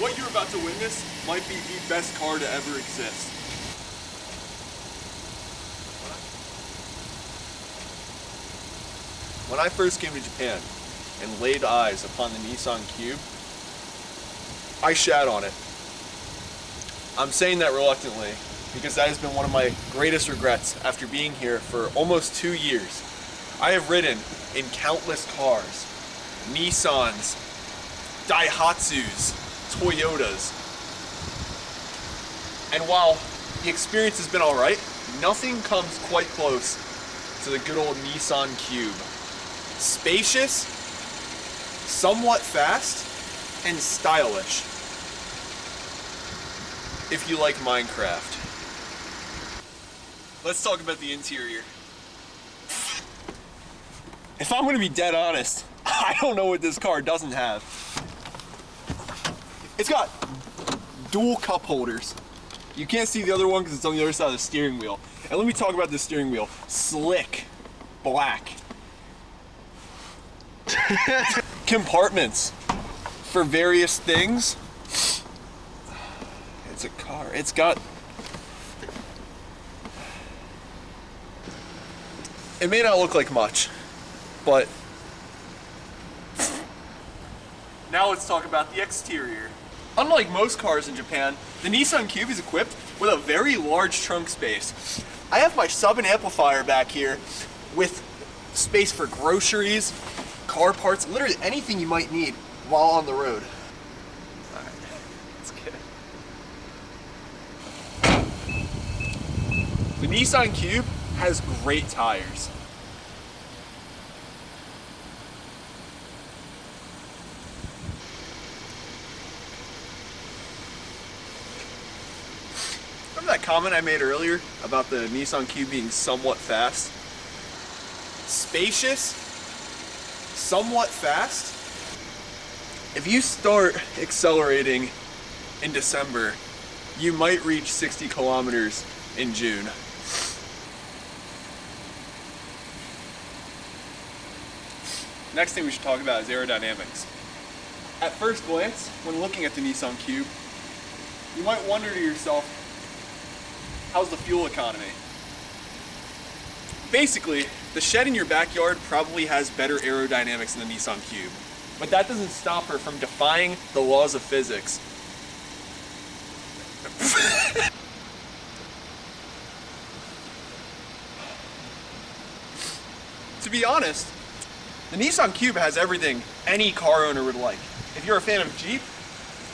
What you're about to witness might be the best car to ever exist. When I first came to Japan and laid eyes upon the Nissan Cube, I shat on it. I'm saying that reluctantly because that has been one of my greatest regrets after being here for almost 2 years. I have ridden in countless cars, Nissans, Daihatsus, Toyotas. And while the experience has been alright, nothing comes quite close to the good old Nissan Cube. Spacious, somewhat fast, and stylish. If you like Minecraft. Let's talk about the interior. If I'm gonna be dead honest, I don't know what this car doesn't have. It's got dual cup holders. You can't see the other one because it's on the other side of the steering wheel. And let me talk about the steering wheel. Slick, black. Compartments for various things. It's a car. It's got... It may not look like much, but... Now let's talk about the exterior. Unlike most cars in Japan, the Nissan Cube is equipped with a very large trunk space. I have my sub and amplifier back here with space for groceries, car parts, literally anything you might need while on the road. Alright, let's get it. The Nissan Cube has great tires. Remember that comment I made earlier about the Nissan Cube being somewhat fast? Spacious, somewhat fast. If you start accelerating in December, you might reach 60 kilometers in June. Next thing we should talk about is aerodynamics. At first glance, when looking at the Nissan Cube, you might wonder to yourself, how's the fuel economy? Basically, the shed in your backyard probably has better aerodynamics than the Nissan Cube, but that doesn't stop her from defying the laws of physics. To be honest, the Nissan Cube has everything any car owner would like. If you're a fan of Jeep,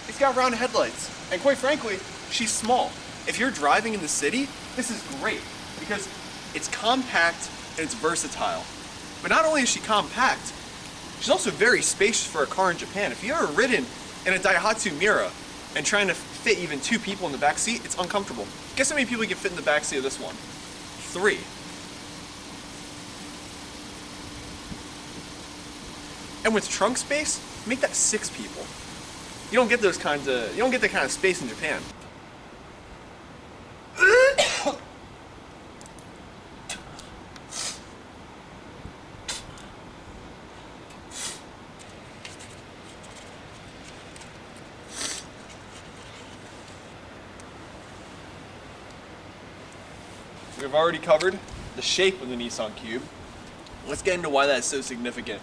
it's got round headlights, and quite frankly, she's small. If you're driving in the city, this is great because it's compact and it's versatile. But not only is she compact, she's also very spacious for a car in Japan. If you've ever ridden in a Daihatsu Mira and trying to fit even 2 people in the back seat, it's uncomfortable. Guess how many people you can fit in the back seat of this one? 3. And with trunk space, make that 6 people. You don't get that kind of space in Japan. We've already covered the shape of the Nissan Cube. Let's get into why that's so significant.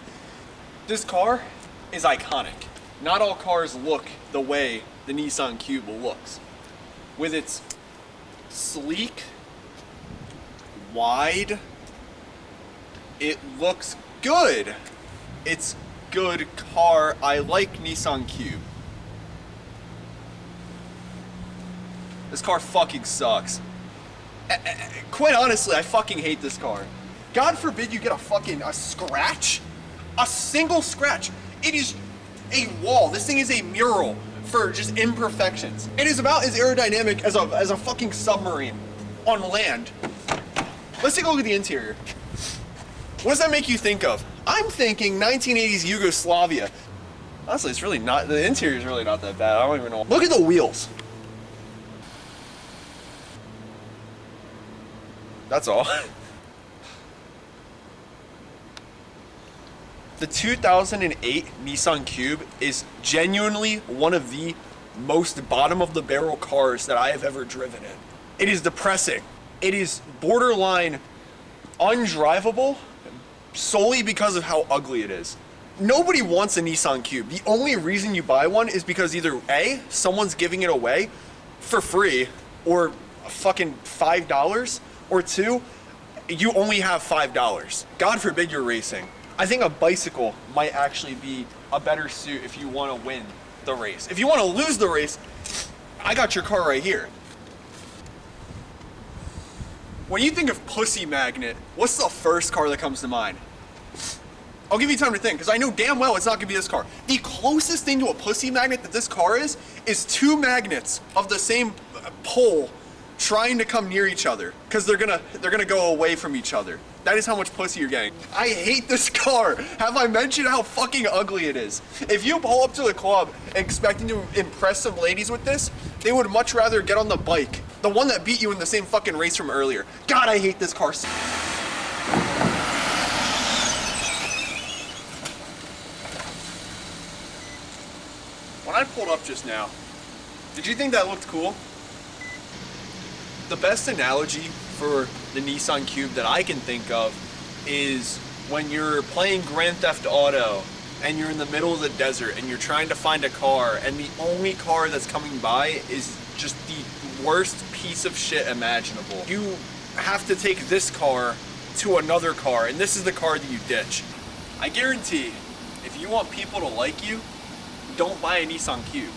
This car is iconic. Not all cars look the way the Nissan Cube looks. With its sleek, wide, it looks good. It's good car. I like Nissan Cube. This car fucking sucks. Quite honestly, I fucking hate this car. God forbid you get a scratch. A single scratch. It is a wall. This thing is a mural for just imperfections. It is about as aerodynamic as a fucking submarine on land. Let's take a look at the interior. What does that make you think of? I'm thinking 1980s Yugoslavia. Honestly, it's really not, the interior is really not that bad. I don't even know. Look at the wheels. That's all. The 2008 Nissan Cube is genuinely one of the most bottom of the barrel cars that I have ever driven in. It is depressing. It is borderline undrivable solely because of how ugly it is. Nobody wants a Nissan Cube. The only reason you buy one is because either A, someone's giving it away for free, or fucking $5, or two, you only have $5. God forbid you're racing. I think a bicycle might actually be a better suit if you want to win the race. If you want to lose the race, I got your car right here. When you think of pussy magnet, what's the first car that comes to mind? I'll give you time to think, because I know damn well it's not gonna be this car. The closest thing to a pussy magnet that this car is two magnets of the same pole trying to come near each other, because they're gonna go away from each other. That is how much pussy you're getting. I hate this car. Have I mentioned how fucking ugly it is? If you pull up to the club expecting to impress some ladies with this, they would much rather get on the bike. The one that beat you in the same fucking race from earlier. God, I hate this car. When I pulled up just now, did you think that looked cool? The best analogy for the Nissan Cube that I can think of is when you're playing Grand Theft Auto and you're in the middle of the desert and you're trying to find a car, and the only car that's coming by is just the worst piece of shit imaginable. You have to take this car to another car, and this is the car that you ditch. I guarantee, if you want people to like you, don't buy a Nissan Cube.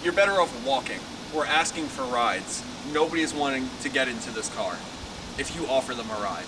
You're better off walking or asking for rides. Nobody is wanting to get into this car if you offer them a ride.